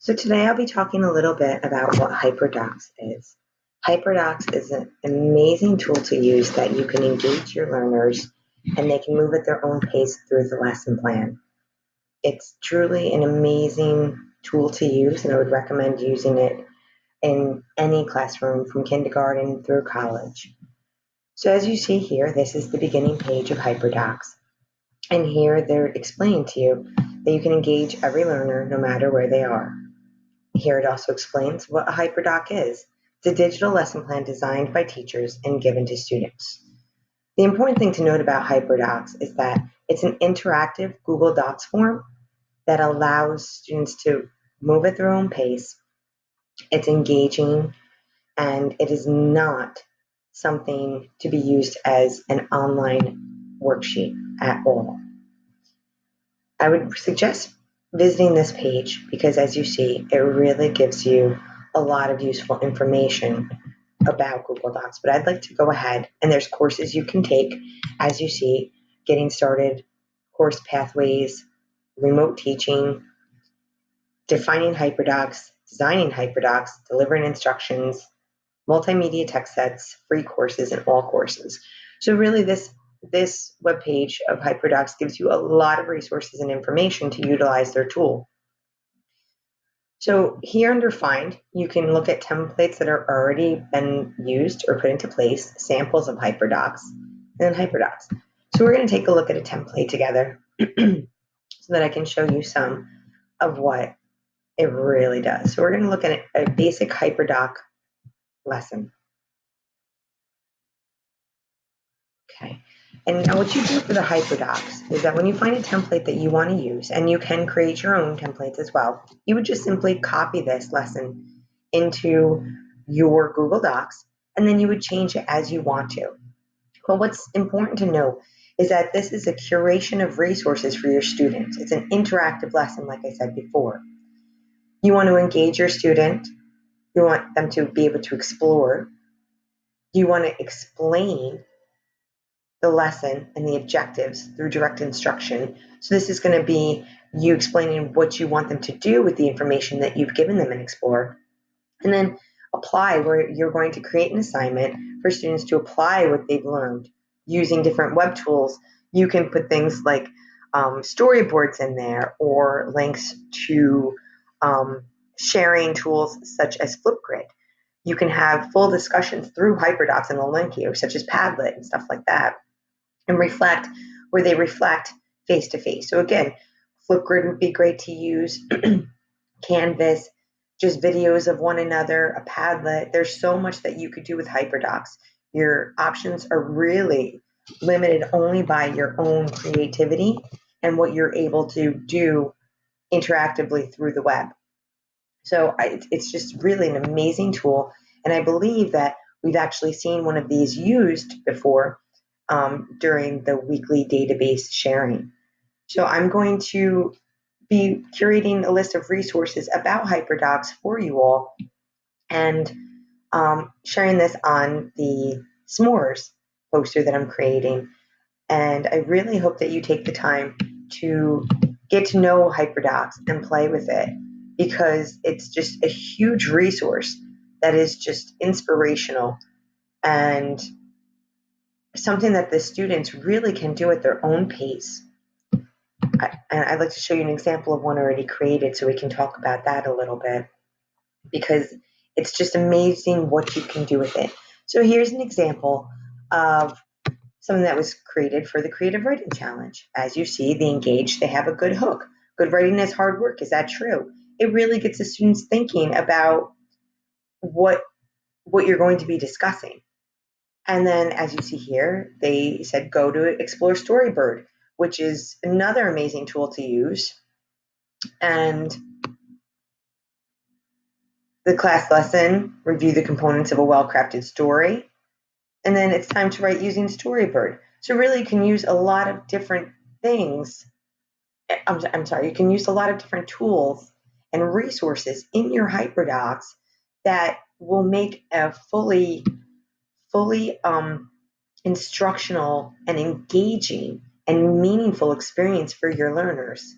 So today I'll be talking a little bit about what Hyperdocs is. Hyperdocs is an amazing tool to use that you can engage your learners and they can move at their own pace through the lesson plan. It's truly an amazing tool to use, and I would recommend using it in any classroom from kindergarten through college. So as you see here, this is the beginning page of Hyperdocs. And here they're explaining to you that you can engage every learner no matter where they are. Here it also explains what a hyperdoc is. It's a digital lesson plan designed by teachers and given to students. The important thing to note about Hyperdocs is that it's an interactive Google Docs form that allows students to move at their own pace. It's engaging, and it is not something to be used as an online worksheet at all. I would suggest visiting this page because, as you see, it really gives you a lot of useful information about Google Docs. But I'd like to go ahead, and there's courses you can take, as you see, getting started, course pathways, remote teaching, defining hyperdocs, designing hyperdocs, delivering instructions, multimedia text sets, free courses, and all courses. So really this webpage of Hyperdocs gives you a lot of resources and information to utilize their tool. So here under Find, you can look at templates that are already been used or put into place, samples of Hyperdocs, and then Hyperdocs. So we're going to take a look at a template together so that I can show you some of what it really does. So we're going to look at a basic Hyperdoc lesson. Okay. And now what you do for the Hyperdocs is that when you find a template that you want to use, and you can create your own templates as well, you would just simply copy this lesson into your Google Docs, and then you would change it as you want to. But what's important to know is that this is a curation of resources for your students. It's an interactive lesson, like I said before. You want to engage your student. You want them to be able to explore. You want to explain the lesson and the objectives through direct instruction. So this is going to be you explaining what you want them to do with the information that you've given them in Explore. And then apply, where you're going to create an assignment for students to apply what they've learned using different web tools. You can put things like storyboards in there, or links to sharing tools such as Flipgrid. You can have full discussions through Hyperdocs and a link here, such as Padlet and stuff like that, and reflect, where they reflect face to face. So again, Flipgrid would be great to use, Canvas, just videos of one another, a Padlet. There's so much that you could do with Hyperdocs. Your options are really limited only by your own creativity and what you're able to do interactively through the web. So it's just really an amazing tool. And I believe that we've actually seen one of these used before during the weekly database sharing. So I'm going to be curating a list of resources about Hyperdocs for you all, and sharing this on the S'mores poster that I'm creating. And I really hope that you take the time to get to know Hyperdocs and play with it, because it's just a huge resource that is just inspirational and something that the students really can do at their own pace. And I'd like to show you an example of one already created so we can talk about that a little bit, because it's just amazing what you can do with it. So here's an example of something that was created for the Creative Writing Challenge. As you see, the Engaged, they have a good hook. Good writing is hard work. Is that true? It really gets the students thinking about what you're going to be discussing. And then, as you see here, they said go to Explore Storybird, which is another amazing tool to use. And the class lesson, review the components of a well-crafted story. And then it's time to write using Storybird. So really you can use a lot of different things. I'm sorry, you can use a lot of different tools and resources in your Hyperdocs that will make a fully instructional and engaging and meaningful experience for your learners.